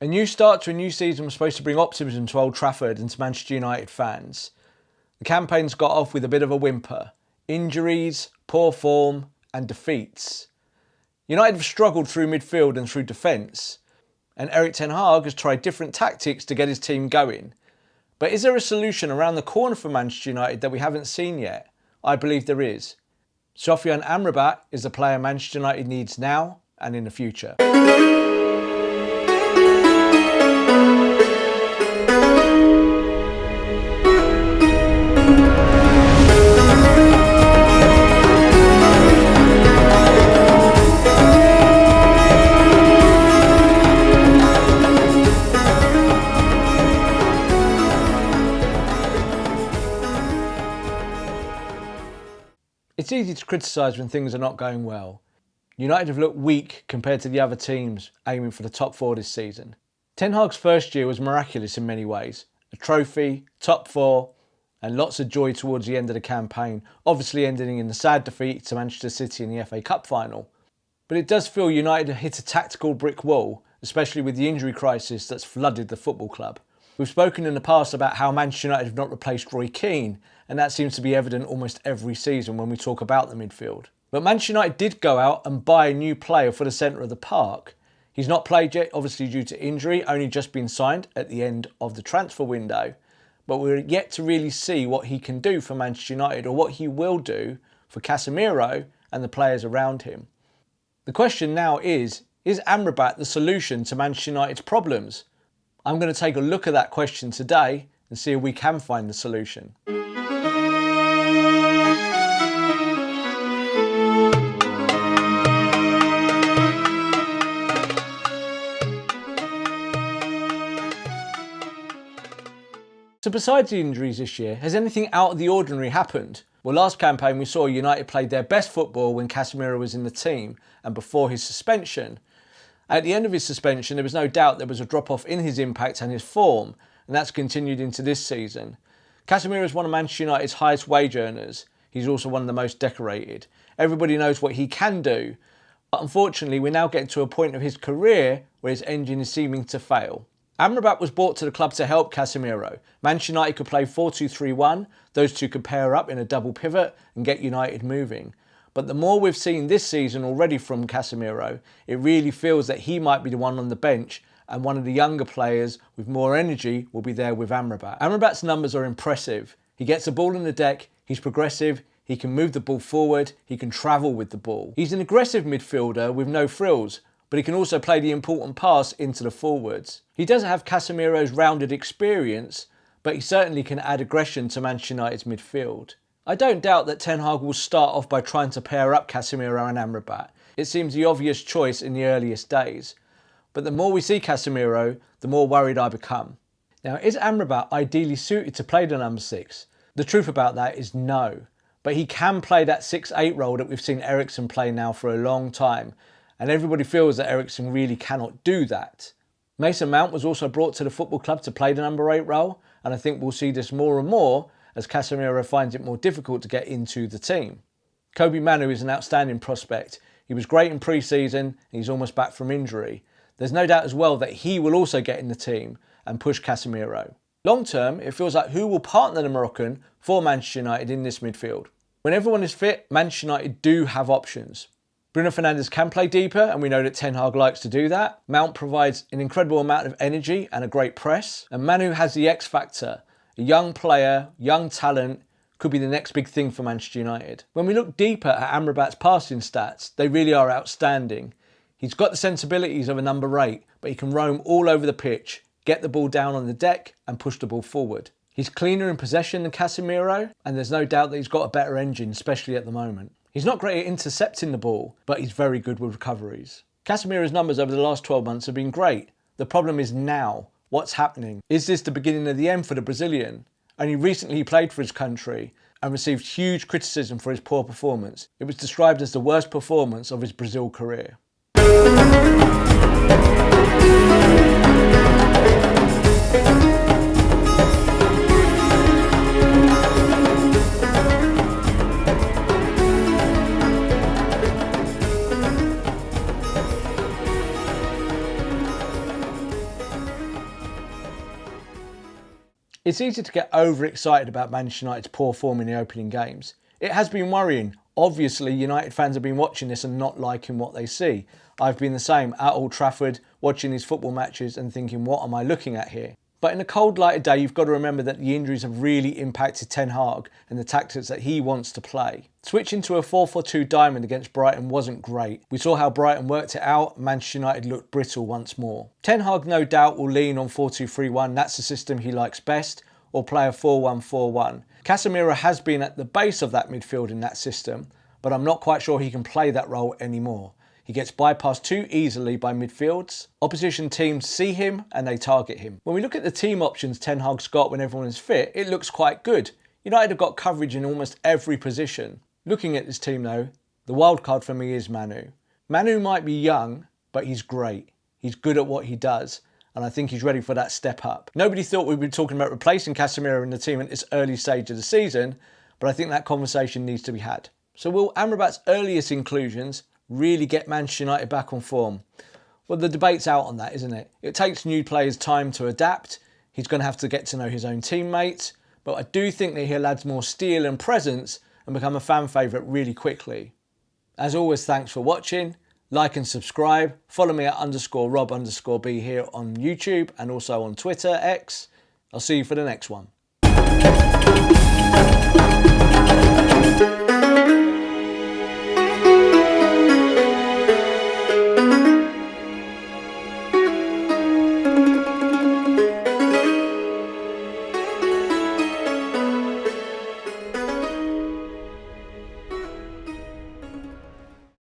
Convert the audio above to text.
A new start to a new season was supposed to bring optimism to Old Trafford and to Manchester United fans. The campaign's got off with a bit of a whimper. Injuries, poor form and defeats. United have struggled through midfield and through defence, and Erik Ten Hag has tried different tactics to get his team going. But is there a solution around the corner for Manchester United that we haven't seen yet? I believe there is. Sofyan Amrabat is the player Manchester United needs now and in the future. It's easy to criticise when things are not going well. United have looked weak compared to the other teams aiming for the top 4 this season. Ten Hag's first year was miraculous in many ways. A trophy, top 4 and lots of joy towards the end of the campaign, obviously ending in the sad defeat to Manchester City in the FA Cup final. But it does feel United have hit a tactical brick wall, especially with the injury crisis that's flooded the football club. We've spoken in the past about how Manchester United have not replaced Roy Keane, and that seems to be evident almost every season when we talk about the midfield. But Manchester United did go out and buy a new player for the centre of the park. He's not played yet, obviously due to injury, only just been signed at the end of the transfer window. But we're yet to really see what he can do for Manchester United, or what he will do for Casemiro and the players around him. The question now is Amrabat the solution to Manchester United's problems? I'm going to take a look at that question today and see if we can find the solution. So besides the injuries this year, has anything out of the ordinary happened? Well, last campaign we saw United played their best football when Casemiro was in the team and before his suspension. At the end of his suspension, there was no doubt there was a drop-off in his impact and his form, and that's continued into this season. Casemiro is one of Manchester United's highest wage earners. He's also one of the most decorated. Everybody knows what he can do, but unfortunately we're now getting to a point of his career where his engine is seeming to fail. Amrabat was brought to the club to help Casemiro. Manchester United could play 4-2-3-1, those two could pair up in a double pivot and get United moving. But the more we've seen this season already from Casemiro, it really feels that he might be the one on the bench, and one of the younger players with more energy will be there with Amrabat. Amrabat's numbers are impressive. He gets the ball in the deck, he's progressive, he can move the ball forward, he can travel with the ball. He's an aggressive midfielder with no frills, but he can also play the important pass into the forwards. He doesn't have Casemiro's rounded experience, but he certainly can add aggression to Manchester United's midfield. I don't doubt that Ten Hag will start off by trying to pair up Casemiro and Amrabat. It seems the obvious choice in the earliest days. But the more we see Casemiro, the more worried I become. Now, is Amrabat ideally suited to play the number 6? The truth about that is no. But he can play that 6-8 role that we've seen Eriksen play now for a long time. And everybody feels that Eriksen really cannot do that. Mason Mount was also brought to the football club to play the number 8 role. And I think we'll see this more and more as Casemiro finds it more difficult to get into the team. Kobe Manu is an outstanding prospect. He was great in pre-season and he's almost back from injury. There's no doubt as well that he will also get in the team and push Casemiro. Long term, it feels like who will partner the Moroccan for Manchester United in this midfield? When everyone is fit, Manchester United do have options. Bruno Fernandes can play deeper, and we know that Ten Hag likes to do that. Mount provides an incredible amount of energy and a great press. And Manu has the X factor. A young player, young talent, could be the next big thing for Manchester United. When we look deeper at Amrabat's passing stats, they really are outstanding. He's got the sensibilities of a number 8, but he can roam all over the pitch, get the ball down on the deck and push the ball forward. He's cleaner in possession than Casemiro, and there's no doubt that he's got a better engine, especially at the moment. He's not great at intercepting the ball, but he's very good with recoveries. Casemiro's numbers over the last 12 months have been great. The problem is now. What's happening? Is this the beginning of the end for the Brazilian? Only recently he played for his country and received huge criticism for his poor performance. It was described as the worst performance of his Brazil career. It's easy to get overexcited about Manchester United's poor form in the opening games. It has been worrying. Obviously, United fans have been watching this and not liking what they see. I've been the same at Old Trafford, watching these football matches and thinking, what am I looking at here? But in a cold light of day, you've got to remember that the injuries have really impacted Ten Hag and the tactics that he wants to play. Switching to a 4-4-2 diamond against Brighton wasn't great. We saw how Brighton worked it out. Manchester United looked brittle once more. Ten Hag no doubt will lean on 4-2-3-1. That's the system he likes best, or play a 4-1-4-1. Casemiro has been at the base of that midfield in that system, but I'm not quite sure he can play that role anymore. He gets bypassed too easily by midfields. Opposition teams see him and they target him. When we look at the team options Ten Hag's got when everyone is fit, it looks quite good. United have got coverage in almost every position. Looking at this team though, the wild card for me is Manu. Manu might be young, but he's great. He's good at what he does, and I think he's ready for that step up. Nobody thought we'd be talking about replacing Casemiro in the team at this early stage of the season, but I think that conversation needs to be had. So will Amrabat's earliest inclusions really get Manchester United back on form? Well, the debate's out on that, isn't it? It takes new players time to adapt. He's going to have to get to know his own teammates, but I do think that he'll add more steel and presence and become a fan favourite really quickly. As always, thanks for watching. Like and subscribe. Follow me at _Rob_B here on YouTube and also on Twitter, X. I'll see you for the next one.